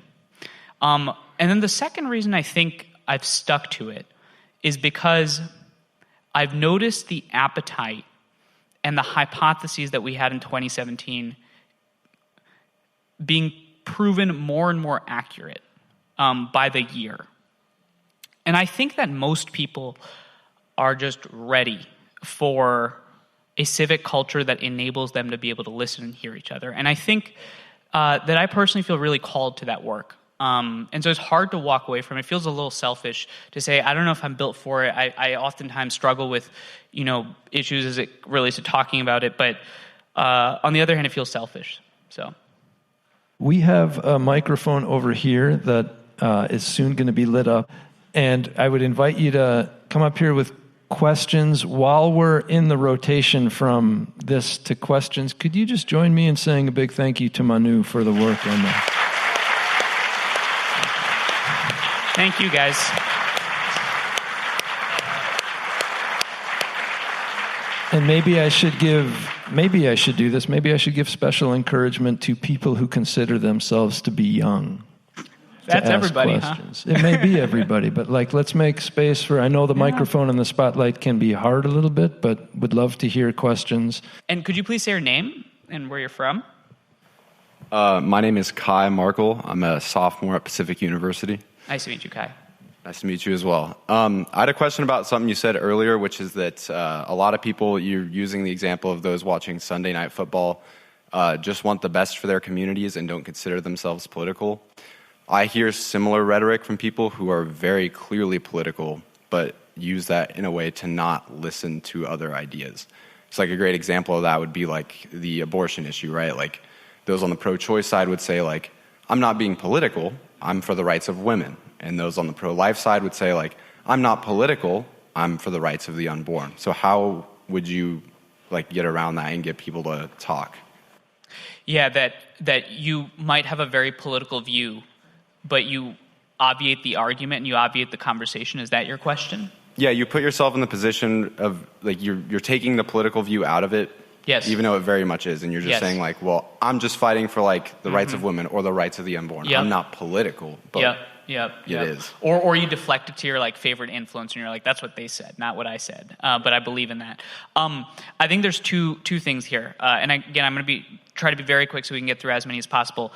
And then the second reason I think I've stuck to it is because I've noticed the appetite and the hypotheses that we had in 2017 being proven more and more accurate by the year. And I think that most people are just ready for a civic culture that enables them to be able to listen and hear each other. And I think that I personally feel really called to that work. And so it's hard to walk away from it. It feels a little selfish to say, I don't know if I'm built for it. I oftentimes struggle with, issues as it relates to talking about it. But on the other hand, it feels selfish. So we have a microphone over here that is soon going to be lit up. And I would invite you to come up here with questions. While we're in the rotation from this to questions, could you just join me in saying a big thank you to Manu for the work on that? Thank you, guys. And maybe I should do this. Maybe I should give special encouragement to people who consider themselves to be young. That's everybody, questions. Huh? It may be everybody, but let's make space for, I know the microphone and the spotlight can be hard a little bit, but would love to hear questions. And could you please say your name and where you're from? My name is Kai Markle. I'm a sophomore at Pacific University. Nice to meet you, Kai. Nice to meet you as well. I had a question about something you said earlier, which is that a lot of people, you're using the example of those watching Sunday Night Football, just want the best for their communities and don't consider themselves political. I hear similar rhetoric from people who are very clearly political, but use that in a way to not listen to other ideas. It's like a great example of that would be like the abortion issue, right? Like those on the pro-choice side would say like, I'm not being political, I'm for the rights of women. And those on the pro-life side would say like, I'm not political, I'm for the rights of the unborn. So how would you like get around that and get people to talk? Yeah, that you might have a very political view, but you obviate the argument and you obviate the conversation. Is that your question? Yeah, you put yourself in the position of like you're taking the political view out of it. Yes. Even though it very much is, and you're just saying like, well, I'm just fighting for like the rights of women or the rights of the unborn. Yep. I'm not political, but it is. Or you deflect it to your like favorite influencer, and you're like, that's what they said, not what I said. But I believe in that. I think there's two things here, and again, I'm going to try to be very quick so we can get through as many as possible.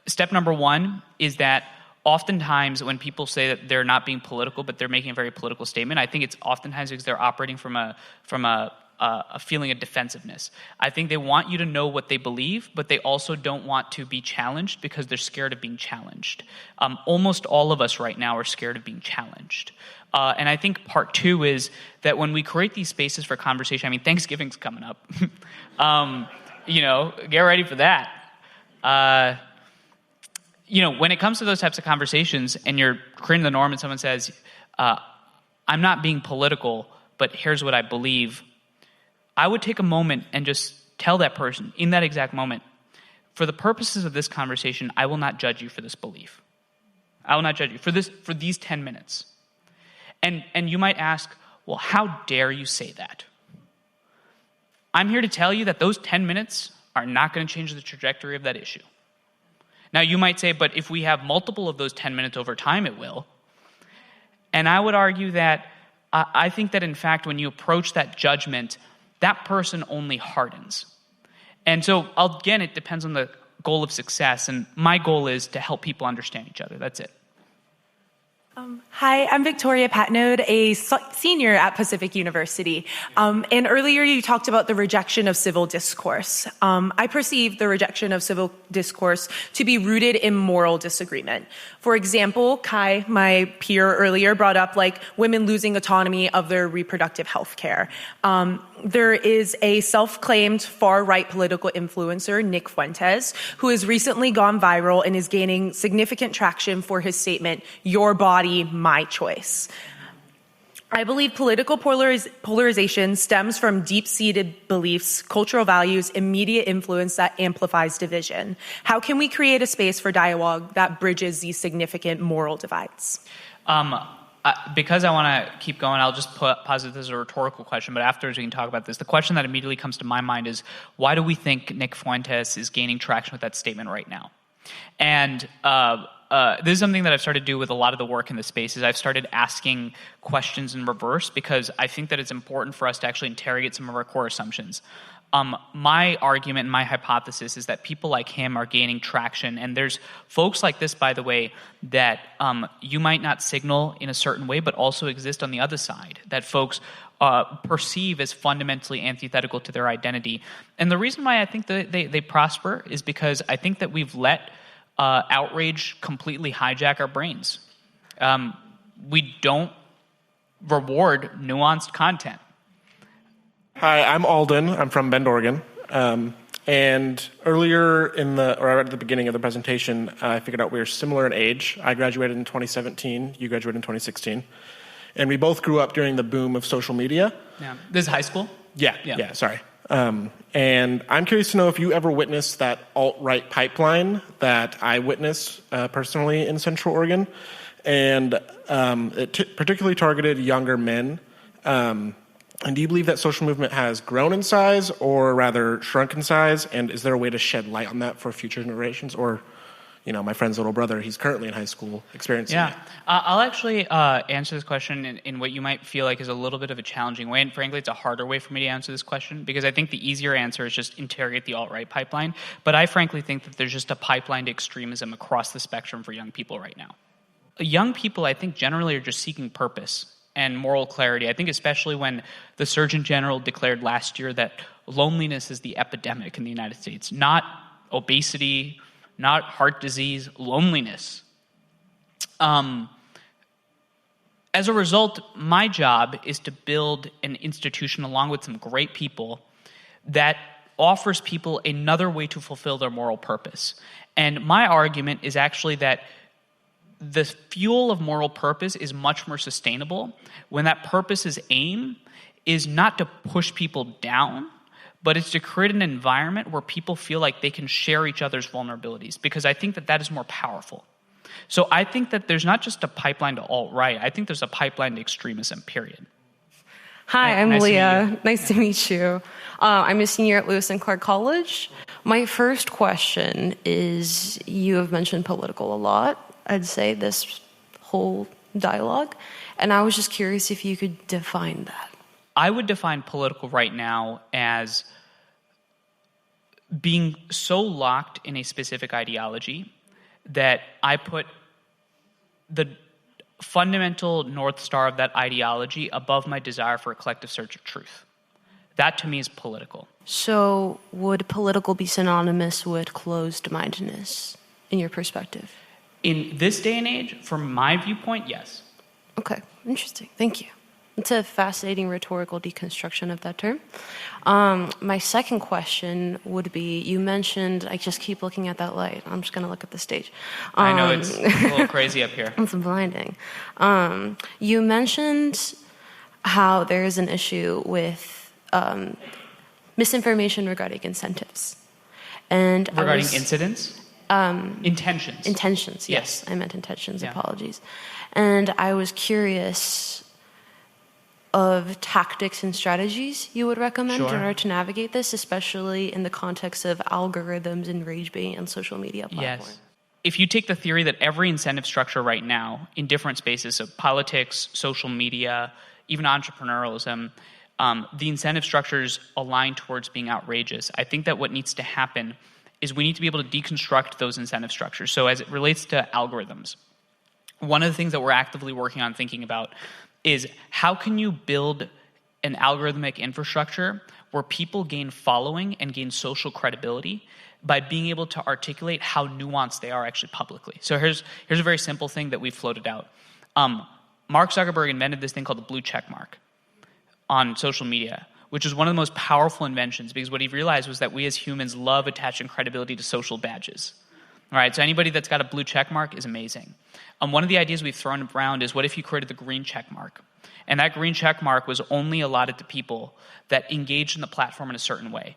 Step number one is that oftentimes when people say that they're not being political, but they're making a very political statement, I think it's oftentimes because they're operating from a feeling of defensiveness. I think they want you to know what they believe, but they also don't want to be challenged because they're scared of being challenged. Almost all of us right now are scared of being challenged. And I think part two is that when we create these spaces for conversation, I mean, Thanksgiving's coming up. Get ready for that. When it comes to those types of conversations and you're creating the norm and someone says, I'm not being political, but here's what I believe, I would take a moment and just tell that person in that exact moment, for the purposes of this conversation, I will not judge you for this belief. I will not judge you for these 10 minutes. And you might ask, well, how dare you say that? I'm here to tell you that those 10 minutes are not going to change the trajectory of that issue. Now, you might say, but if we have multiple of those 10 minutes over time, it will. And I would argue that I think that, in fact, when you approach that judgment, that person only hardens. And so, again, it depends on the goal of success. And my goal is to help people understand each other. That's it. Hi, I'm Victoria Patnode, a senior at Pacific University. And earlier you talked about the rejection of civil discourse. I perceive the rejection of civil discourse to be rooted in moral disagreement. For example, Kai, my peer earlier, brought up like women losing autonomy of their reproductive health care. There is a self-claimed far-right political influencer, Nick Fuentes, who has recently gone viral and is gaining significant traction for his statement, "Your body, my choice." I believe political polarization stems from deep-seated beliefs, cultural values, and media influence that amplifies division. How can we create a space for dialogue that bridges these significant moral divides? Because I want to keep going, I'll just posit this as a rhetorical question, but afterwards we can talk about this. The question that immediately comes to my mind is, why do we think Nick Fuentes is gaining traction with that statement right now? And this is something that I've started to do with a lot of the work in the space, is I've started asking questions in reverse, because I think that it's important for us to actually interrogate some of our core assumptions. My argument and my hypothesis is that people like him are gaining traction, and there's folks like this, by the way, that you might not signal in a certain way, but also exist on the other side, that folks perceive as fundamentally antithetical to their identity. And the reason why I think that they prosper is because I think that we've let outrage completely hijack our brains. We don't reward nuanced content. Hi, I'm Alden. I'm from Bend, Oregon. And earlier or at the beginning of the presentation, I figured out we were similar in age. I graduated in 2017. You graduated in 2016. And we both grew up during the boom of social media. Yeah. This is high school? Yeah, sorry. And I'm curious to know if you ever witnessed that alt-right pipeline that I witnessed personally in Central Oregon. And it particularly targeted younger men. And do you believe that social movement has grown in size or rather shrunk in size? And is there a way to shed light on that for future generations? Or, my friend's little brother, he's currently in high school experiencing it. I'll actually answer this question in what you might feel like is a little bit of a challenging way. And frankly, it's a harder way for me to answer this question, because I think the easier answer is just interrogate the alt-right pipeline. But I frankly think that there's just a pipeline to extremism across the spectrum for young people right now. Young people, I think, generally are just seeking purpose and moral clarity. I think especially when the Surgeon General declared last year that loneliness is the epidemic in the United States, not obesity, not heart disease, loneliness. At as a result, my job is to build an institution along with some great people that offers people another way to fulfill their moral purpose. And my argument is actually that the fuel of moral purpose is much more sustainable when that purpose's aim is not to push people down, but it's to create an environment where people feel like they can share each other's vulnerabilities, because I think that that is more powerful. So I think that there's not just a pipeline to alt-right. I think there's a pipeline to extremism, period. Hi, I'm Nice to meet Leah. you. Nice to meet you. I'm a senior at Lewis and Clark College. My first question is, you have mentioned political a lot, I'd say, this whole dialogue. And I was just curious if you could define that. I would define political right now as being so locked in a specific ideology that I put the fundamental North Star of that ideology above my desire for a collective search of truth. That to me is political. So would political be synonymous with closed-mindedness in your perspective? In this day and age, from my viewpoint, yes. Okay, interesting. Thank you. It's a fascinating rhetorical deconstruction of that term. My second question would be, you mentioned, I just keep looking at that light. I'm just going to look at the stage. I know it's a little crazy up here. It's blinding. You mentioned how there is an issue with misinformation regarding incentives. And Regarding incidents? Intentions. Intentions, yes. Yes. I meant intentions, Yeah. apologies. And I was curious of tactics and strategies you would recommend Sure. in order to navigate this, especially in the context of algorithms and rage baiting on social media platforms. Yes. If you take the theory that every incentive structure right now in different spaces, so politics, social media, even entrepreneurialism, the incentive structures align towards being outrageous. I think that what needs to happen is we need to be able to deconstruct those incentive structures. So as it relates to algorithms, one of the things that we're actively working on thinking about is how can you build an algorithmic infrastructure where people gain following and gain social credibility by being able to articulate how nuanced they are actually publicly. So here's a very simple thing that we've floated out. Mark Zuckerberg invented this thing called the blue check mark on social media, which is one of the most powerful inventions, because what he realized was that we as humans love attaching credibility to social badges. All right, so anybody that's got a blue check mark is amazing. One of the ideas we've thrown around is, what if you created the green check mark? And that green check mark was only allotted to people that engaged in the platform in a certain way.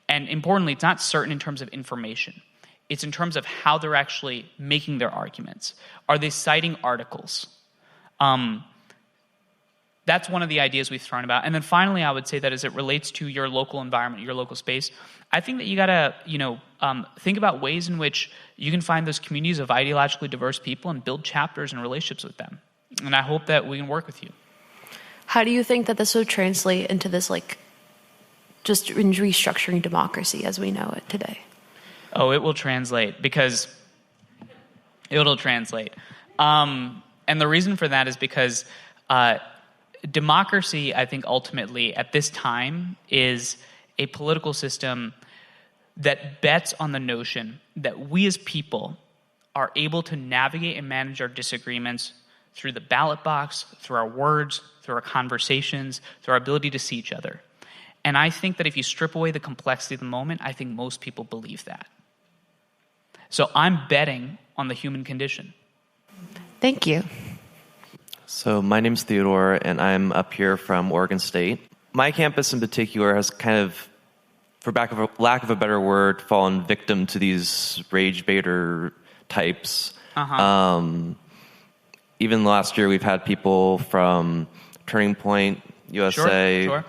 And importantly, it's not certain in terms of information. It's in terms of how they're actually making their arguments. Are they citing articles? That's one of the ideas we've thrown about. And then finally, I would say that as it relates to your local environment, your local space, I think that you gotta, think about ways in which you can find those communities of ideologically diverse people and build chapters and relationships with them. And I hope that we can work with you. How do you think that this would translate into this, just in restructuring democracy as we know it today? Oh, it will translate, because it'll translate. And the reason for that is because democracy, I think, ultimately, at this time, is a political system that bets on the notion that we as people are able to navigate and manage our disagreements through the ballot box, through our words, through our conversations, through our ability to see each other. And I think that if you strip away the complexity of the moment, I think most people believe that. So I'm betting on the human condition. Thank you. So my name's Theodore, and I'm up here from Oregon State. My campus in particular has kind of, for lack of a better word, fallen victim to these rage baiter types. Even last year, we've had people from Turning Point USA, Sure.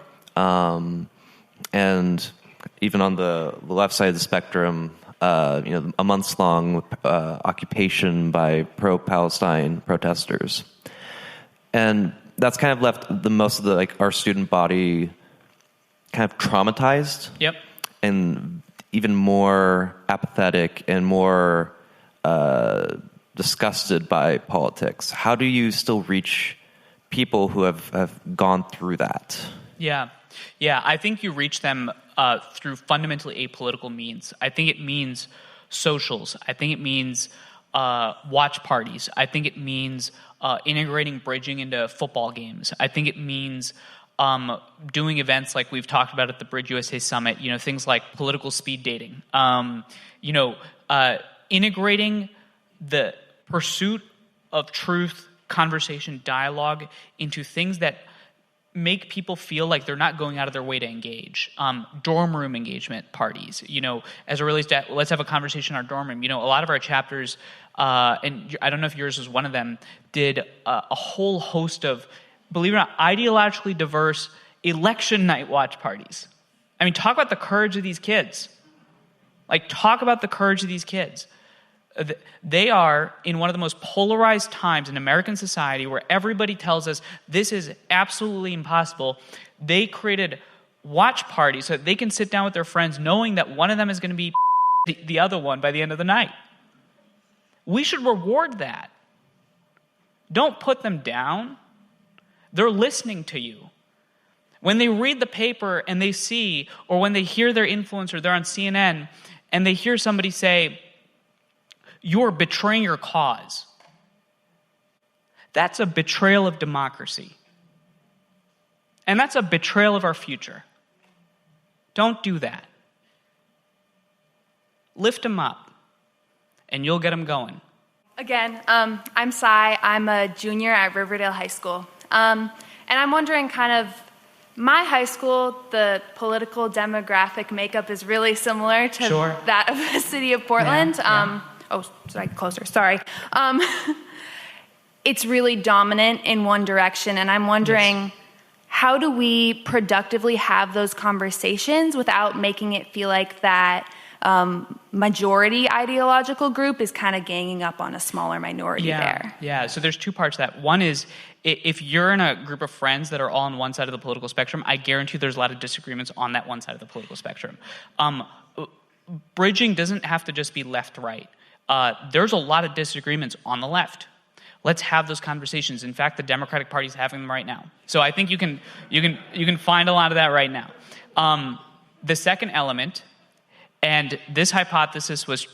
and even on the left side of the spectrum, a months-long occupation by pro-Palestine protesters. And that's kind of left most of our student body kind of traumatized. Yep. And even more apathetic and more disgusted by politics. How do you still reach people who have gone through that? Yeah. I think you reach them through fundamentally apolitical means. I think it means socials. I think it means watch parties. I think it means integrating bridging into football games. I think it means doing events like we've talked about at the BridgeUSA Summit, things like political speed dating. Integrating the pursuit of truth, conversation, dialogue into things that make people feel like they're not going out of their way to engage. Dorm room engagement parties, as it relates to, let's have a conversation in our dorm room. A lot of our chapters, and I don't know if yours was one of them, did a whole host of, believe it or not, ideologically diverse election night watch parties. I mean, talk about the courage of these kids. Talk about the courage of these kids. They are in one of the most polarized times in American society where everybody tells us this is absolutely impossible. They created watch parties so that they can sit down with their friends knowing that one of them is going to be the other one by the end of the night. We should reward that. Don't put them down. They're listening to you. When they read the paper and they see, or when they hear their influencer, they're on CNN, and they hear somebody say, "You're betraying your cause." That's a betrayal of democracy. And that's a betrayal of our future. Don't do that. Lift them up, and you'll get them going. Again, I'm Sai. I'm a junior at Riverdale High School. And I'm wondering my high school, the political demographic makeup is really similar to that of the city of Portland. Closer. Sorry. It's really dominant in one direction, and I'm wondering, how do we productively have those conversations without making it feel like that majority ideological group is kind of ganging up on a smaller minority there? Yeah, so there's two parts to that. One is, if you're in a group of friends that are all on one side of the political spectrum, I guarantee there's a lot of disagreements on that one side of the political spectrum. Bridging doesn't have to just be left-right. There's a lot of disagreements on the left. Let's have those conversations. In fact, the Democratic Party is having them right now. So I think you can find a lot of that right now. The second element, and this hypothesis was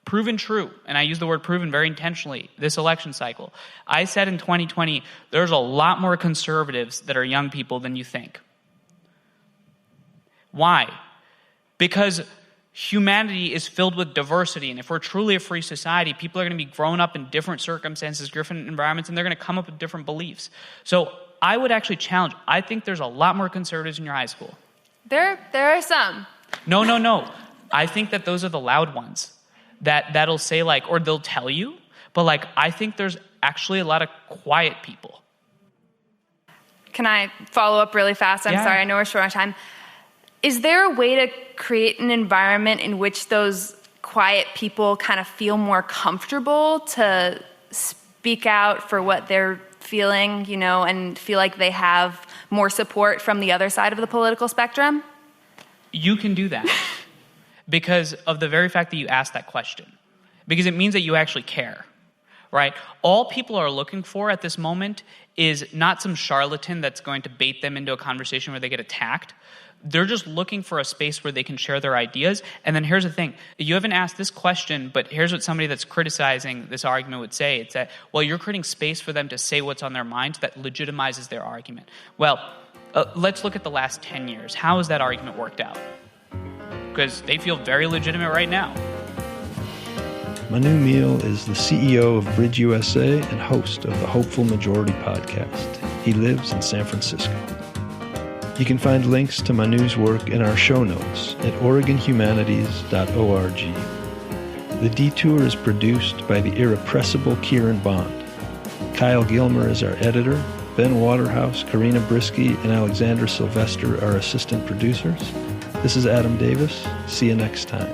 proven true, and I use the word proven very intentionally, this election cycle. I said in 2020, there's a lot more conservatives that are young people than you think. Why? Because humanity is filled with diversity, and if we're truly a free society, people are going to be growing up in different circumstances, different environments, and they're going to come up with different beliefs. So I would actually challenge, I think there's a lot more conservatives in your high school. There are some. No. I think that those are the loud ones that'll say or they'll tell you, but I think there's actually a lot of quiet people. Can I follow up really fast? I'm sorry, I know we're short on time. Is there a way to create an environment in which those quiet people kind of feel more comfortable to speak out for what they're feeling, and feel like they have more support from the other side of the political spectrum? You can do that because of the very fact that you asked that question. Because it means that you actually care, right? All people are looking for at this moment is not some charlatan that's going to bait them into a conversation where they get attacked. They're just looking for a space where they can share their ideas. And then here's the thing. You haven't asked this question, but here's what somebody that's criticizing this argument would say. It's that, you're creating space for them to say what's on their mind that legitimizes their argument. Well, let's look at the last 10 years. How has that argument worked out? Because they feel very legitimate right now. Manu Meel is the CEO of BridgeUSA and host of the Hopeful Majority podcast. He lives in San Francisco. You can find links to Manu's work in our show notes at OregonHumanities.org. The Detour is produced by the irrepressible Kieran Bond. Kyle Gilmer is our editor. Ben Waterhouse, Karina Brisky, and Alexandra Sylvester are assistant producers. This is Adam Davis. See you next time.